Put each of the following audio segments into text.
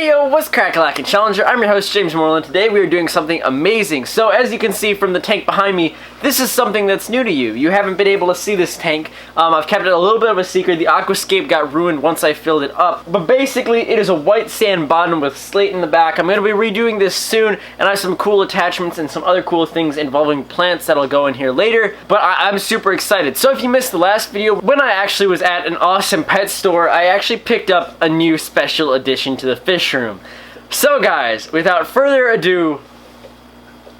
Hey yo, what's crack-a-lackin' Challenger? I'm your host, James Morelan. Today we are doing something amazing. So as you can see from the tank behind me, this is something that's new to you. You haven't been able to see this tank. I've kept it a little bit of a secret. The Aquascape got ruined once I filled it up. But basically, it is a white sand bottom with slate in the back. I'm going to be redoing this soon, and I have some cool attachments and some other cool things involving plants that'll go in here later. But I'm super excited. So if you missed the last video, when I actually was at an awesome pet store, I actually picked up a new special addition to the fish room. So guys, without further ado,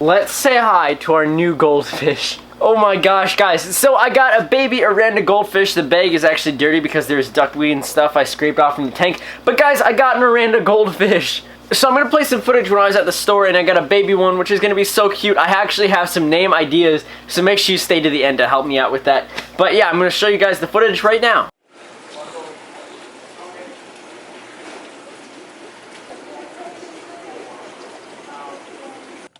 let's say hi to our new goldfish. Oh my gosh, guys. So I got a baby Oranda goldfish. The bag is actually dirty because there's duckweed and stuff I scraped off from the tank. But guys, I got an Oranda goldfish. So I'm going to play some footage when I was at the store and I got a baby one, which is going to be so cute. I actually have some name ideas, so make sure you stay to the end to help me out with that. But yeah, I'm going to show you guys the footage right now.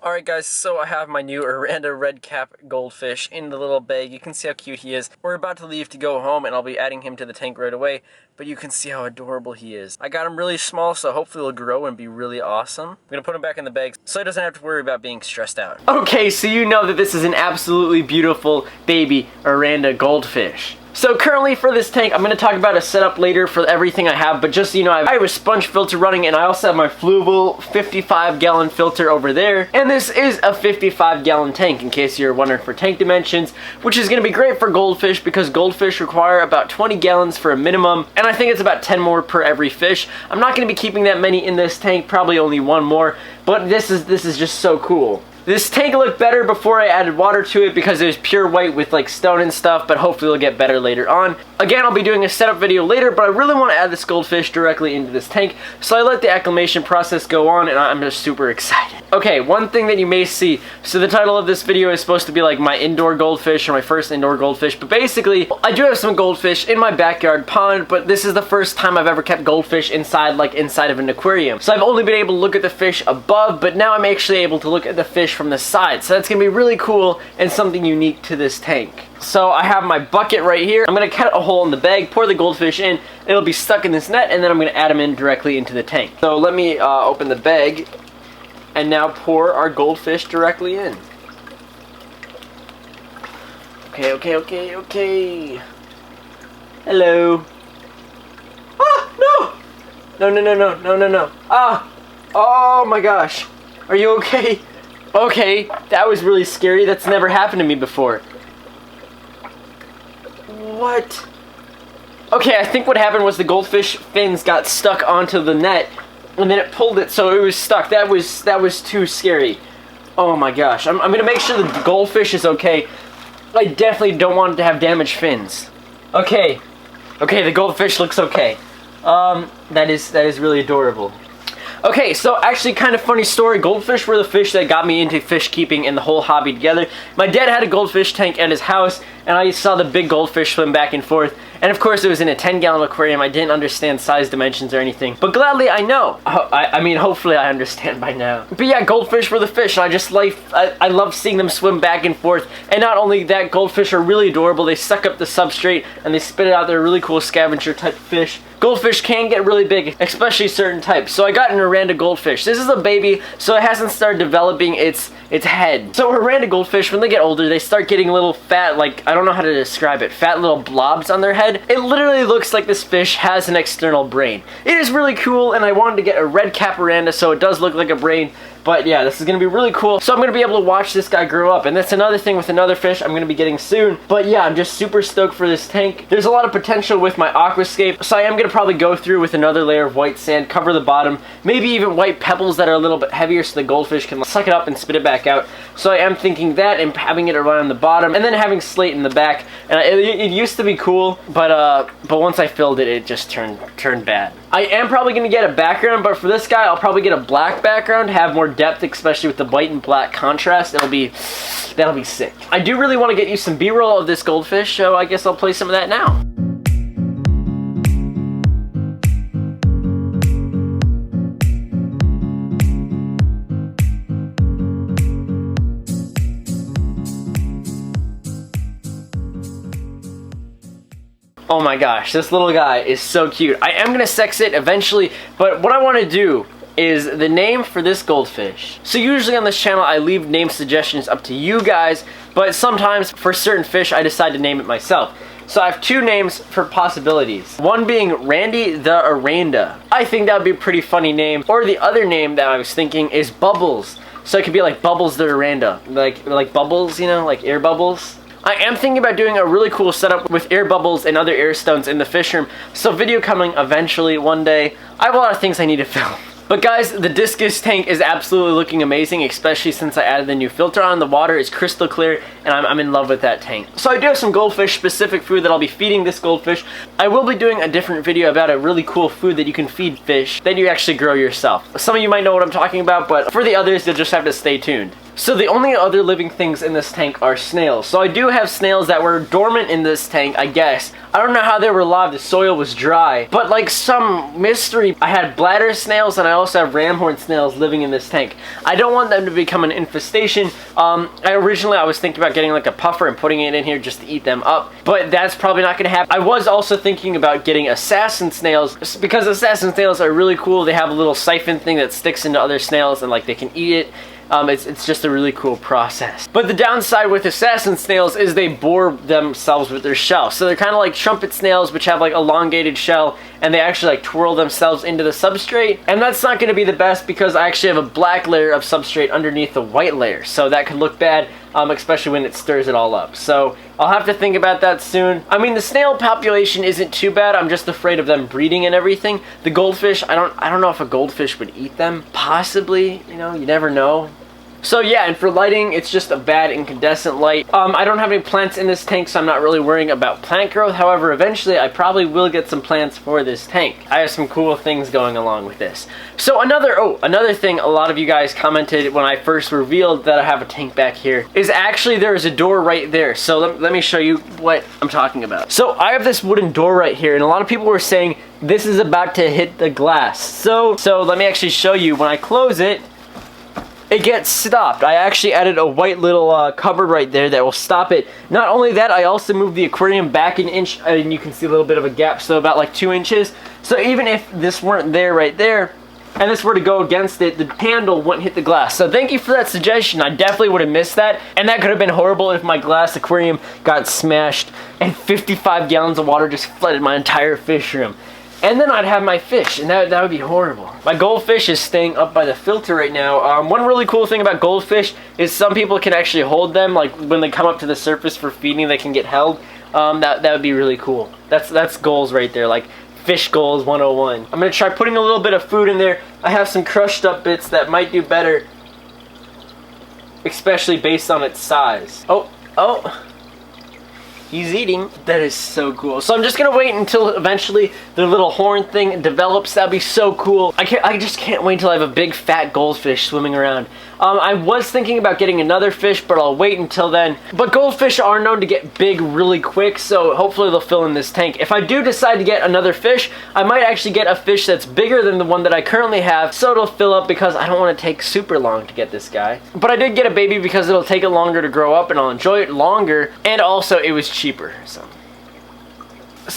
Alright guys, so I have my new Oranda red cap goldfish in the little bag. You can see how cute he is. We're about to leave to go home and I'll be adding him to the tank right away, but you can see how adorable he is. I got him really small, so hopefully he'll grow and be really awesome. I'm gonna put him back in the bag so he doesn't have to worry about being stressed out. Okay, so you know that this is an absolutely beautiful baby Oranda goldfish. So currently for this tank, I'm going to talk about a setup later for everything I have, but just so you know, I have a sponge filter running and I also have my Fluval 55-gallon filter over there. And this is a 55-gallon tank, in case you're wondering for tank dimensions, which is going to be great for goldfish because goldfish require about 20 gallons for a minimum, and I think it's about 10 more per every fish. I'm not going to be keeping that many in this tank, probably only one more, but this is just so cool. This tank looked better before I added water to it because it was pure white with like stone and stuff, but hopefully it'll get better later on. Again, I'll be doing a setup video later, but I really want to add this goldfish directly into this tank, so I let the acclimation process go on and I'm just super excited. Okay, one thing that you may see, so the title of this video is supposed to be like my indoor goldfish or my first indoor goldfish, but basically I do have some goldfish in my backyard pond, but this is the first time I've ever kept goldfish inside of an aquarium. So I've only been able to look at the fish above, but now I'm actually able to look at the fish from the side, so that's gonna be really cool and something unique to this tank. So I have my bucket right here. I'm gonna cut a hole in the bag, pour the goldfish in, it'll be stuck in this net, and then I'm gonna add them in directly into the tank. So let me open the bag and now pour our goldfish directly in. Okay. Hello. Ah, no. Ah, oh my gosh. Are you okay? Okay, that was really scary. That's never happened to me before. What? Okay, I think what happened was the goldfish fins got stuck onto the net, and then it pulled it, so it was stuck. That was too scary. Oh my gosh. I'm gonna make sure the goldfish is okay. I definitely don't want it to have damaged fins. Okay, the goldfish looks okay. That is really adorable. Okay, so actually kind of funny story. Goldfish were the fish that got me into fish keeping and the whole hobby together. My dad had a goldfish tank at his house, and I saw the big goldfish swim back and forth. And of course it was in a 10-gallon aquarium. I didn't understand size dimensions or anything. But gladly I know. I mean, hopefully I understand by now. But yeah, goldfish were the fish, and I love seeing them swim back and forth. And not only that, goldfish are really adorable. They suck up the substrate and they spit it out. They're a really cool scavenger type fish. Goldfish can get really big, especially certain types. So I got an Oranda goldfish. This is a baby, so it hasn't started developing its head. So Oranda goldfish, when they get older, they start getting little fat, like, I don't know how to describe it, fat little blobs on their head. It literally looks like this fish has an external brain. It is really cool, and I wanted to get a red cap Oranda, so it does look like a brain. But yeah, this is going to be really cool. So I'm going to be able to watch this guy grow up. And that's another thing with another fish I'm going to be getting soon. But yeah, I'm just super stoked for this tank. There's a lot of potential with my Aquascape. So I am going to probably go through with another layer of white sand, cover the bottom, maybe even white pebbles that are a little bit heavier so the goldfish can suck it up and spit it back out. So I am thinking that and having it around the bottom and then having slate in the back. And it used to be cool, but once I filled it, it just turned bad. I am probably going to get a background, but for this guy, I'll probably get a black background, have more depth, especially with the white and black contrast. That'll be sick. I do really want to get you some B-roll of this goldfish, so I guess I'll play some of that now. Oh my gosh, this little guy is so cute. I am gonna sex it eventually, but what I want to do is the name for this goldfish. So usually on this channel I leave name suggestions up to you guys, but sometimes for certain fish I decide to name it myself. So I have 2 names for possibilities. One being Randy the Aranda. I think that would be a pretty funny name. Or the other name that I was thinking is Bubbles. So it could be like Bubbles the Aranda. Like bubbles, you know, like air bubbles. I am thinking about doing a really cool setup with air bubbles and other air stones in the fish room. So video coming eventually one day. I have a lot of things I need to film. But guys, the discus tank is absolutely looking amazing, especially since I added the new filter on. The water is crystal clear, and I'm in love with that tank. So I do have some goldfish specific food that I'll be feeding this goldfish. I will be doing a different video about a really cool food that you can feed fish that you actually grow yourself. Some of you might know what I'm talking about, but for the others, you'll just have to stay tuned. So the only other living things in this tank are snails. So I do have snails that were dormant in this tank, I guess. I don't know how they were alive, the soil was dry. But like some mystery, I had bladder snails and I also have ramhorn snails living in this tank. I don't want them to become an infestation. Originally I was thinking about getting like a puffer and putting it in here just to eat them up. But that's probably not gonna happen. I was also thinking about getting assassin snails because assassin snails are really cool. They have a little siphon thing that sticks into other snails and like they can eat it. It's just a really cool process. But the downside with assassin snails is they bore themselves with their shell. So they're kind of like trumpet snails, which have like elongated shell, and they actually like twirl themselves into the substrate. And that's not going to be the best because I actually have a black layer of substrate underneath the white layer. So that could look bad, especially when it stirs it all up. So I'll have to think about that soon. I mean, the snail population isn't too bad. I'm just afraid of them breeding and everything. The goldfish, I don't know if a goldfish would eat them. Possibly, you know, you never know. So yeah, and for lighting, it's just a bad incandescent light. I don't have any plants in this tank, so I'm not really worrying about plant growth. However, eventually I probably will get some plants for this tank. I have some cool things going along with this. So another thing a lot of you guys commented when I first revealed that I have a tank back here is actually there is a door right there. So let me show you what I'm talking about. So I have this wooden door right here, and a lot of people were saying this is about to hit the glass. So let me actually show you. When I close it, it gets stopped. I actually added a white little cupboard right there that will stop it. Not only that, I also moved the aquarium back an inch, and you can see a little bit of a gap, so about like 2 inches. So even if this weren't there right there, and this were to go against it, the handle wouldn't hit the glass. So thank you for that suggestion. I definitely would have missed that, and that could have been horrible if my glass aquarium got smashed and 55 gallons of water just flooded my entire fish room. And then I'd have my fish, and that would be horrible. My goldfish is staying up by the filter right now. One really cool thing about goldfish is some people can actually hold them, like when they come up to the surface for feeding, they can get held. That would be really cool. That's goals right there, like fish goals 101. I'm gonna try putting a little bit of food in there. I have some crushed up bits that might do better, especially based on its size. Oh. He's eating. That is so cool. So I'm just gonna wait until eventually the little horn thing develops. That'd be so cool. I just can't wait until I have a big fat goldfish swimming around. I was thinking about getting another fish, but I'll wait until then. But goldfish are known to get big really quick, so hopefully they'll fill in this tank. If I do decide to get another fish, I might actually get a fish that's bigger than the one that I currently have, so it'll fill up because I don't want to take super long to get this guy. But I did get a baby because it'll take it longer to grow up and I'll enjoy it longer, and also it was cheaper, so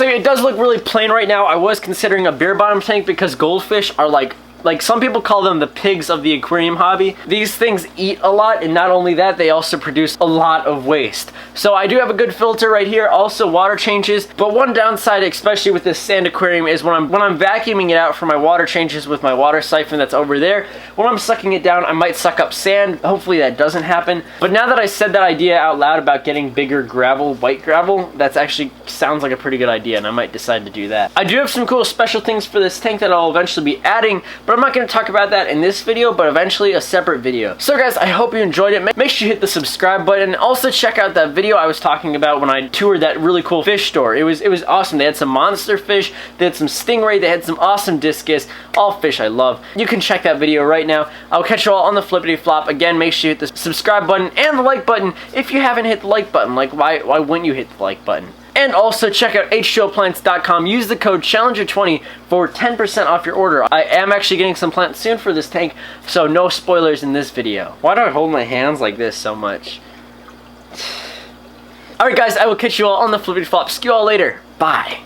it does look really plain right now. I was considering a beer bottom tank because goldfish are like some people call them the pigs of the aquarium hobby. These things eat a lot, and not only that, they also produce a lot of waste. So I do have a good filter right here, also water changes, but one downside, especially with this sand aquarium, is when I'm vacuuming it out for my water changes with my water siphon that's over there, when I'm sucking it down, I might suck up sand. Hopefully that doesn't happen. But now that I said that idea out loud about getting bigger gravel, white gravel, that's actually sounds like a pretty good idea, and I might decide to do that. I do have some cool special things for this tank that I'll eventually be adding, but I'm not going to talk about that in this video, but eventually a separate video. So guys, I hope you enjoyed it. Make sure you hit the subscribe button. Also check out that video I was talking about when I toured that really cool fish store. It was awesome. They had some monster fish, they had some stingray, they had some awesome discus, all fish I love. You can check that video right now. I'll catch you all on the flippity flop. Again, make sure you hit the subscribe button and the like button if you haven't hit the like button. Like, why wouldn't you hit the like button? And also check out h2oplants.com. Use the code Challenger20 for 10% off your order. I am actually getting some plants soon for this tank, so no spoilers in this video. Why do I hold my hands like this so much? Alright guys, I will catch you all on the flippity flop. See you all later. Bye.